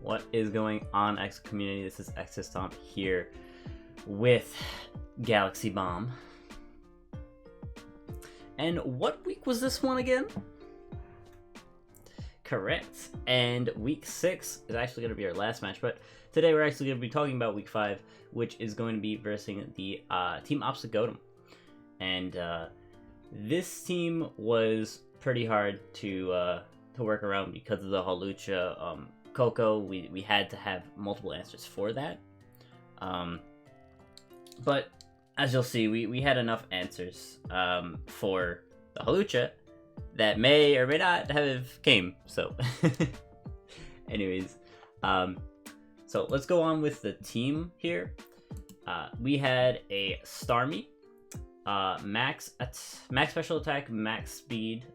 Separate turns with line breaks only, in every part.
What is going on, X community? This is Exostomp here with Galaxy Bomb. And what week was this one again? Correct. And week 6 is actually going to be our last match, but today we're actually going to be talking about week 5, which is going to be versing the Team OBSTAGOATOM. And this team was pretty hard to work around because of the Hawlucha Coco. We had to have multiple answers for that. But as you'll see, we had enough answers for the Hawlucha that may or may not have came. So anyways, so let's go on with the team here. We had a Starmie, max special attack, max speed,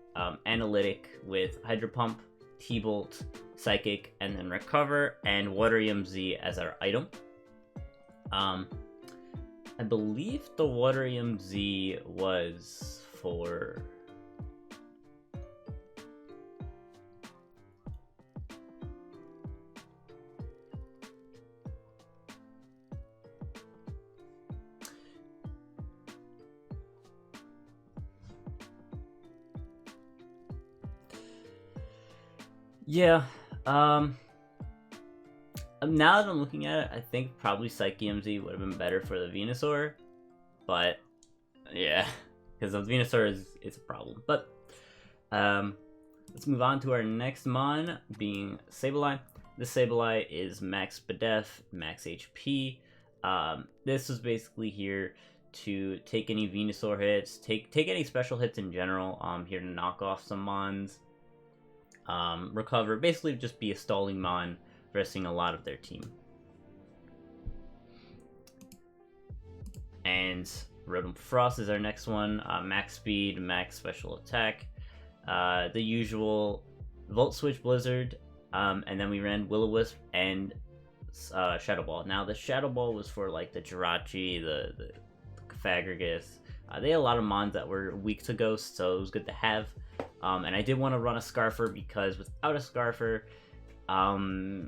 analytic with Hydro Pump, T-Bolt, Psychic, and then Recover, and Water EMZ as our item. I believe the Water EMZ was for... Yeah, now that I'm looking at it, I think probably Psyche EMZ would have been better for the Venusaur, but yeah, because the Venusaur is a problem. But let's move on to our next mon, being Sableye. This Sableye is max Spadef, max HP. This is basically here to take any Venusaur hits, take any special hits in general. Here to knock off some mons. Recover, basically just be a stalling mon versing a lot of their team. And Rotom Frost is our next one. Max speed, max special attack, the usual Volt Switch Blizzard, and then we ran Will-O-Wisp and Shadow Ball. Now the Shadow Ball was for like the Jirachi, the Fagrigus. They had a lot of mons that were weak to Ghost, so it was good to have. And I did want to run a Scarfer because without a Scarfer,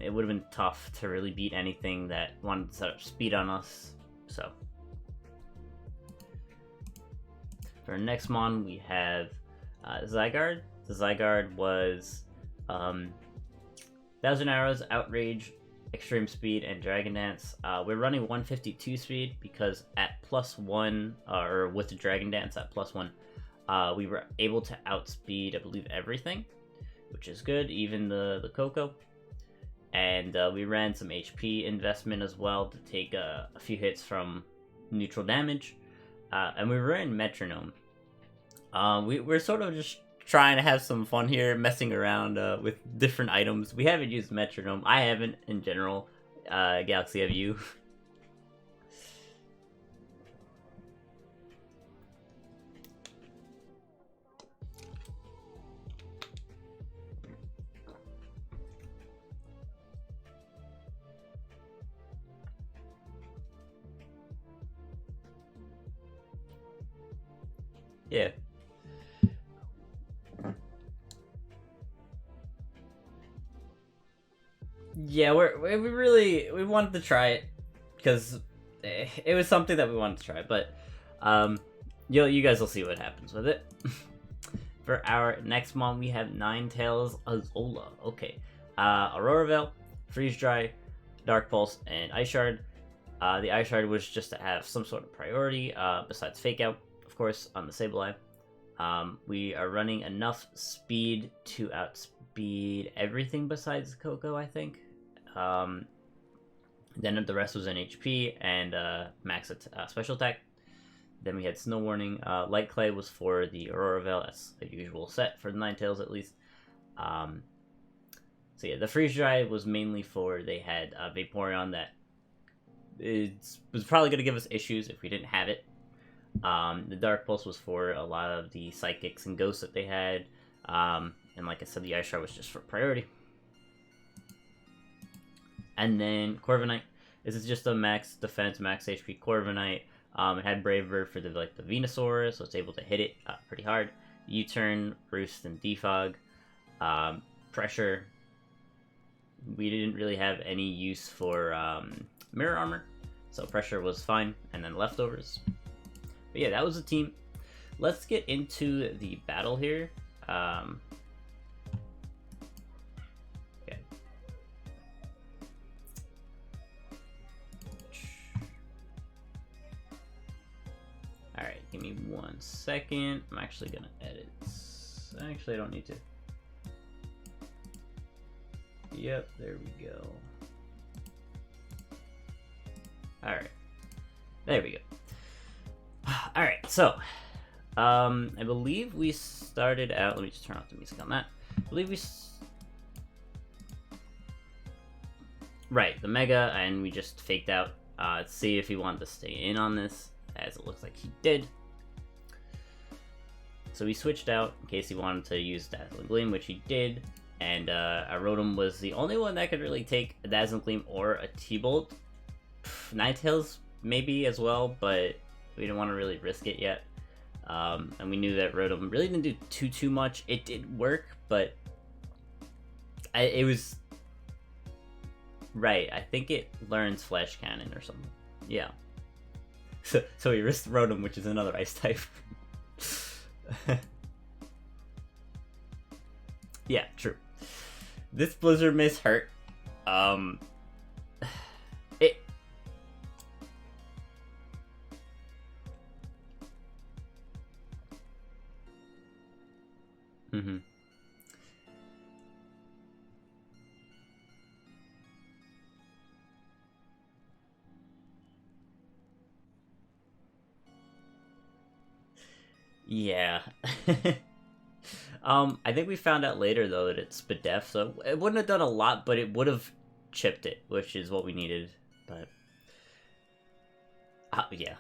it would have been tough to really beat anything that wanted to set up speed on us. So for our next mon, we have Zygarde. The Zygarde was 1000 Arrows, Outrage, Extreme Speed, and Dragon Dance. We're running 152 speed because at +1, or with the Dragon Dance at +1, we were able to outspeed, I believe, everything, which is good, even the Coco. And we ran some HP investment as well to take a few hits from neutral damage. And we ran Metronome. We're sort of just trying to have some fun here, messing around with different items. We haven't used Metronome. I haven't in general. Galaxy, have you? Yeah. Yeah, we wanted to try it because it was something that we wanted to try, but you guys will see what happens with it. For our next mon, we have Ninetales Azola. Okay, Aurora Veil, Freeze Dry, Dark Pulse, and Ice Shard. The Ice Shard was just to have some sort of priority besides Fake Out, of course, on the Sableye. We are running enough speed to outspeed everything besides Coco, I think. Then the rest was in HP and max special attack. Then we had Snow Warning. Light Clay was for the Aurora Veil. That's the usual set for the Ninetales, at least. So yeah, the Freeze Dry was mainly for, they had Vaporeon that was probably going to give us issues if we didn't have it. The Dark Pulse was for a lot of the Psychics and Ghosts that they had. And like I said, the Ice Shard was just for priority. And then Corviknight. This is just a max defense, max HP Corviknight. It had Brave Bird for the Venusaur, so it's able to hit it pretty hard. U-Turn, Roost, and Defog. Pressure, we didn't really have any use for mirror armor, so pressure was fine, and then leftovers. But yeah, that was the team. Let's get into the battle here. Okay. Alright, give me 1 second. I'm actually gonna edit. Actually, I don't need to. Yep, there we go. Alright. There we go. Alright, so I believe we started out. Let me just turn off the music on that. I believe we right, the Mega, and we just faked out to see if he wanted to stay in on this, as it looks like he did. So we switched out in case he wanted to use Dazzling Gleam, which he did, and Rotom was the only one that could really take a Dazzling Gleam or a T-Bolt. Ninetales maybe as well, but we didn't want to really risk it yet. And we knew that Rotom really didn't do too much. It did work, but it was... Right, I think it learns Flash Cannon or something. Yeah. So we risked Rotom, which is another Ice type. Yeah, true. This Blizzard Mist hurt. It... Mm-hmm. Yeah. I think we found out later though that it's Spadef, so it wouldn't have done a lot, but it would have chipped it, which is what we needed. But yeah.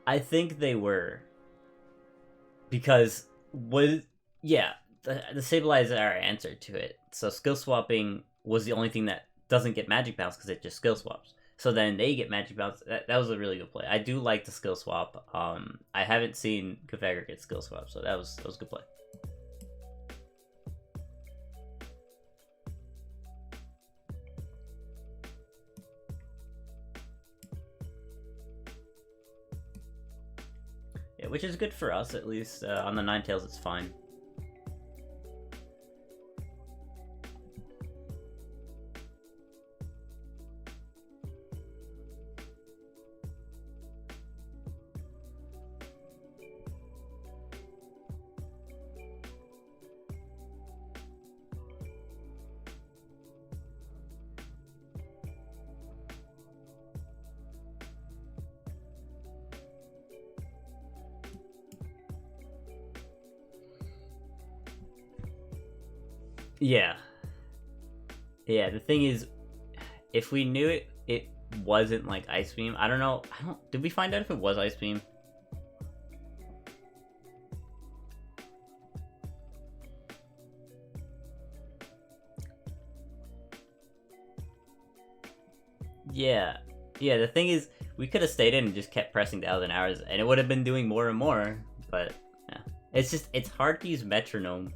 I think they were. Because yeah, the Sableye is our answer to it. So skill swapping was the only thing that doesn't get magic bounce because it just skill swaps. So then they get magic bounce. That was a really good play. I do like the skill swap. I haven't seen Kefagor get skill swap, so that was a good play. Yeah, which is good for us, at least. On the Ninetales, it's fine. Yeah. Yeah, the thing is, if we knew it wasn't like Ice Beam, I don't know. Did we find out if it was Ice Beam? Yeah. Yeah, the thing is, we could have stayed in and just kept pressing 1,000 hours, and it would have been doing more and more, but yeah. It's hard to use Metronome.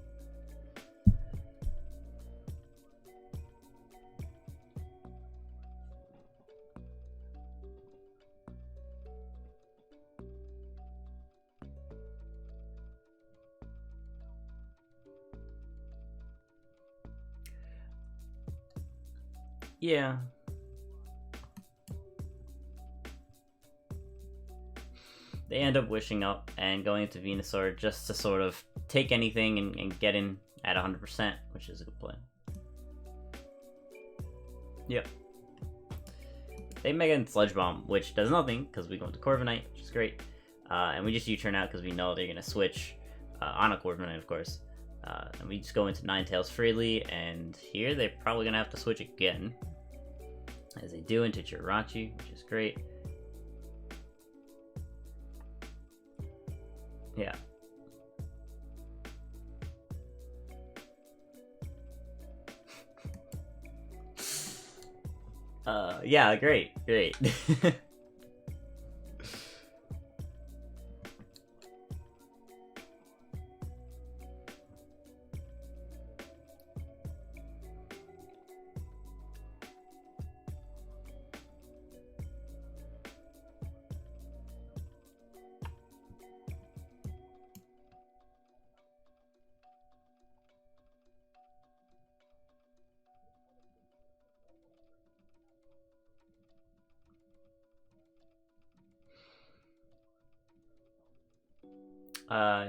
Yeah. They end up wishing up and going into Venusaur just to sort of take anything and get in at 100%, which is a good play. Yep. They Mega and Sludge Bomb, which does nothing because we go into Corviknight, which is great. And we just U-turn out because we know they're going to switch on a Corviknight, of course. And we just go into Ninetales freely, and here they're probably going to have to switch again. As they do into Jirachi, which is great. Yeah. Yeah, great.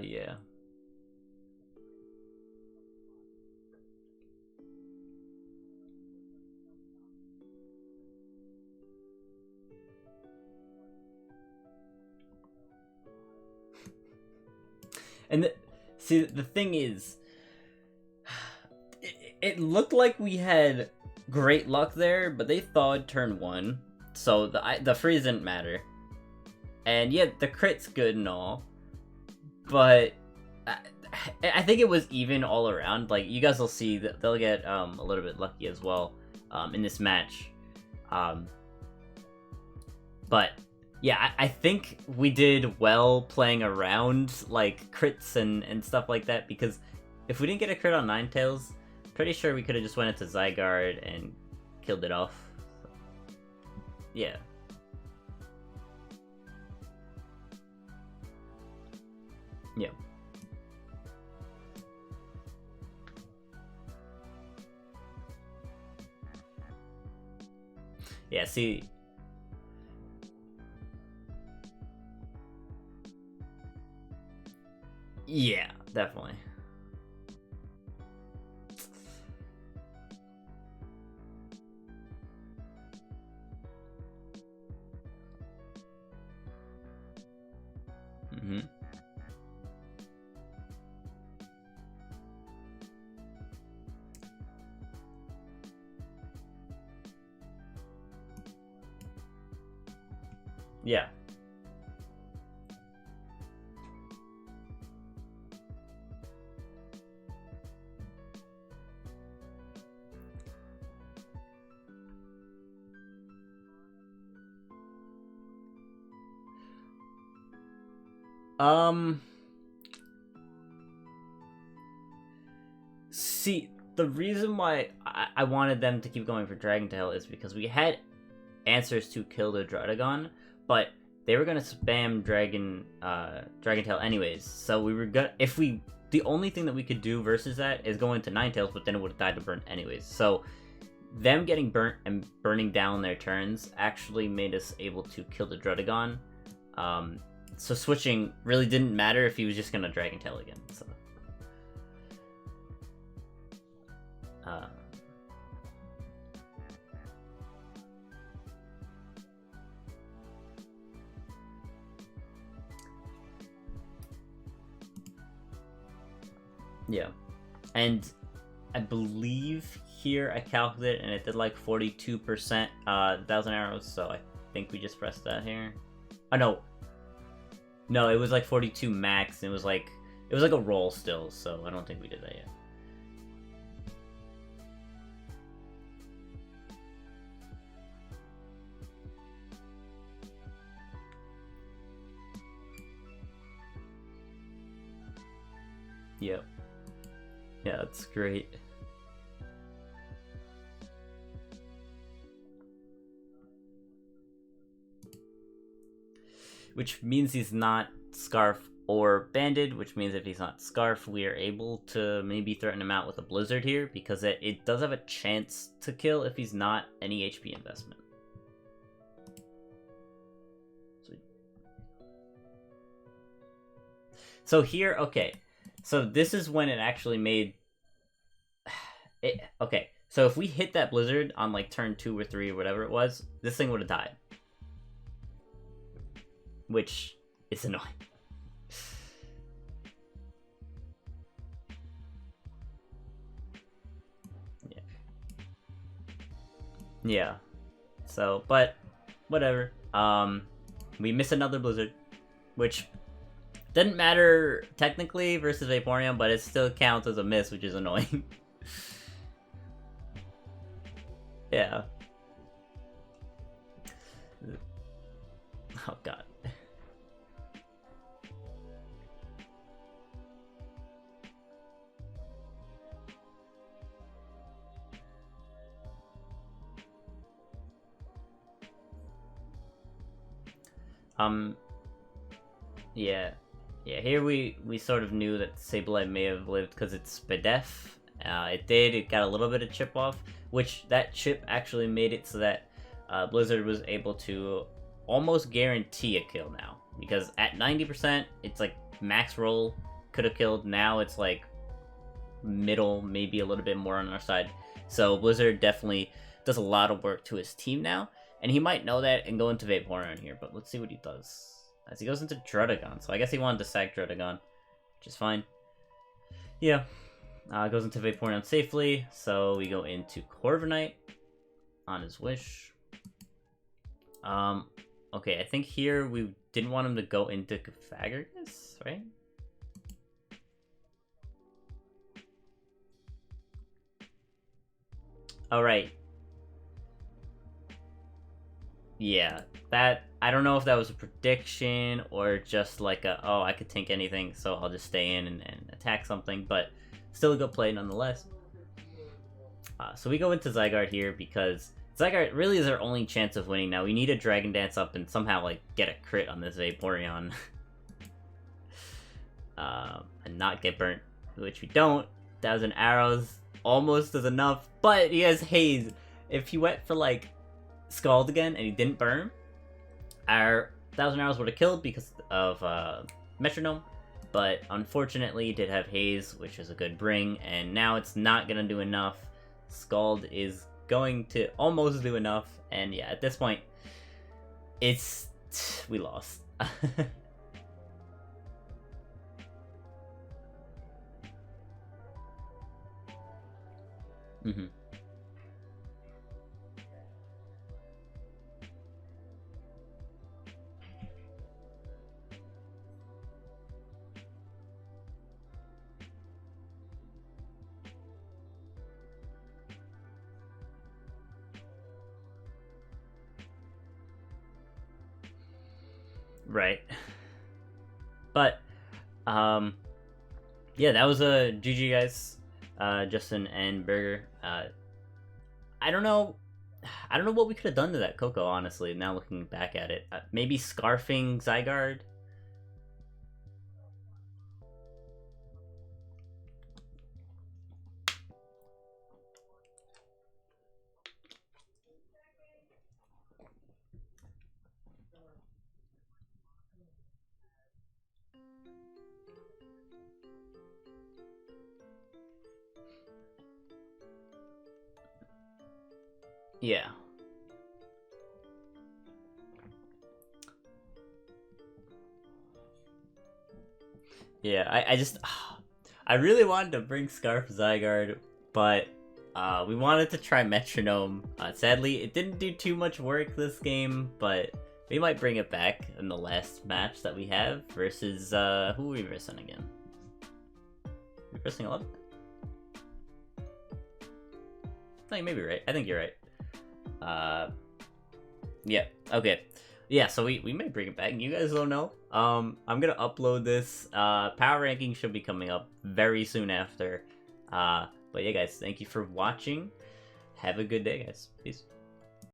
Yeah. And see, the thing is, it looked like we had great luck there, but they thawed turn 1, so the freeze didn't matter. And yeah, the crit's good and all, but I think it was even all around. Like, you guys will see that they'll get a little bit lucky as well in this match. But yeah, I think we did well playing around like crits and stuff like that, because if we didn't get a crit on Ninetales, pretty sure we could have just went into Zygarde and killed it off. Yeah. Yeah. Yeah, see... Yeah, definitely. Mm-hmm. Yeah. See, the reason why I wanted them to keep going for Dragon Tail is because we had answers to kill the Draudigon, but they were gonna spam Dragon Tail anyways. So we were gonna, the only thing that we could do versus that is go into Ninetales, but then it would have died to burn anyways. So them getting burnt and burning down their turns actually made us able to kill the Draudigon. So switching really didn't matter if he was just gonna Dragon Tail again. So. Yeah, and I believe here I calculated and it did like 42% 1,000 arrows, so I think we just pressed that here. Oh no, it was like 42 max, and it was like a roll still, so I don't think we did that yet. Yep. Yeah, that's great. Which means he's not Scarf or Banded, which means if he's not Scarf, we are able to maybe threaten him out with a Blizzard here, because it does have a chance to kill if he's not any HP investment. So here, okay. So this is when it actually made... okay, so if we hit that Blizzard on like turn 2 or 3 or whatever it was, this thing would have died. Which is annoying. Yeah. Yeah. So, but whatever. We miss another Blizzard, which didn't matter technically versus Vaporeon, but it still counts as a miss, which is annoying. Yeah. Yeah. Yeah, here we sort of knew that Sableye may have lived because it's Spadef. It got a little bit of chip off, which that chip actually made it so that Blizzard was able to almost guarantee a kill now. Because at 90%, it's like max roll could have killed. Now it's like middle, maybe a little bit more on our side. So Blizzard definitely does a lot of work to his team now. And he might know that and go into Vaporeon here, but let's see what he does. As he goes into Druddigon, so I guess he wanted to sack Druddigon, which is fine. Yeah, goes into Vaporeon safely, so we go into Corviknight on his wish. Okay, I think here we didn't want him to go into Cofagrigus, right? Alright. Yeah, that, I don't know if that was a prediction or just like a, oh, I could tank anything, so I'll just stay in and attack something, but still a good play nonetheless. So we go into Zygarde here because Zygarde really is our only chance of winning now. We need a Dragon Dance up and somehow like get a crit on this Vaporeon. And not get burnt, which we don't. 1,000 arrows almost is enough, but he has Haze. If he went for like Scald again and he didn't burn, our 1,000 arrows would have killed because of Metronome, but unfortunately he did have Haze, which is a good bring, and now it's not gonna do enough. Scald is going to almost do enough, and yeah, at this point it's we lost. Mm-hmm. Right. But, yeah, that was a GG, guys. Justin and Burger. I don't know. I don't know what we could have done to that Coco, honestly, now looking back at it. Maybe scarfing Zygarde? Yeah. Yeah, I just... I really wanted to bring Scarf Zygarde, but we wanted to try Metronome. Sadly, it didn't do too much work this game, but we might bring it back in the last match that we have versus... who are we versing again? We're versing 11? No, you may be right. I think you're right. Yeah, okay. Yeah, so we may bring it back. You guys don't know. I'm gonna upload this. Power ranking should be coming up very soon after. But yeah, guys, thank you for watching. Have a good day, guys. Peace.